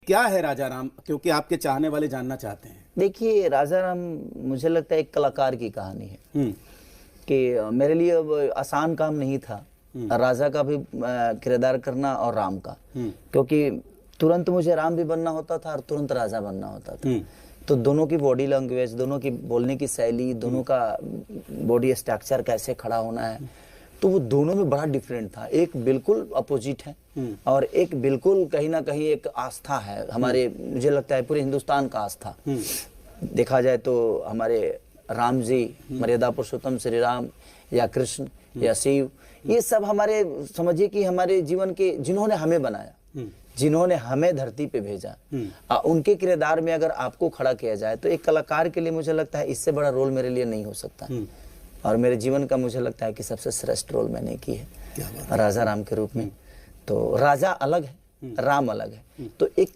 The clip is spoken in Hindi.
क्या है राजा राम, क्योंकि आपके चाहने वाले जानना चाहते हैं। देखिए, राजा राम मुझे लगता है एक कलाकार की कहानी है कि मेरे लिए अब आसान काम नहीं था राजा का भी किरदार करना और राम का, क्योंकि तुरंत मुझे राम भी बनना होता था और तुरंत राजा बनना होता था। तो दोनों की बॉडी लैंग्वेज, दोनों की बोलने की शैली, दोनों का बॉडी स्ट्रक्चर कैसे खड़ा होना है, तो वो दोनों में बड़ा डिफरेंट था। एक बिल्कुल अपोजिट है और एक बिल्कुल कहीं ना कहीं एक आस्था है हमारे, मुझे लगता है पूरे हिंदुस्तान का आस्था। देखा जाए तो हमारे राम जी, मर्यादा पुरुषोत्तम श्री राम या कृष्ण या शिव, ये सब हमारे, समझिए कि हमारे जीवन के, जिन्होंने हमें बनाया, जिन्होंने हमें धरती पे भेजा, उनके किरदार में अगर आपको खड़ा किया जाए तो एक कलाकार के लिए मुझे लगता है इससे बड़ा रोल मेरे लिए नहीं हो सकता। और मेरे जीवन का मुझे लगता है कि सबसे श्रेष्ठ रोल मैंने की है राजा राम के रूप में। तो राजा अलग है, राम अलग है। तो एक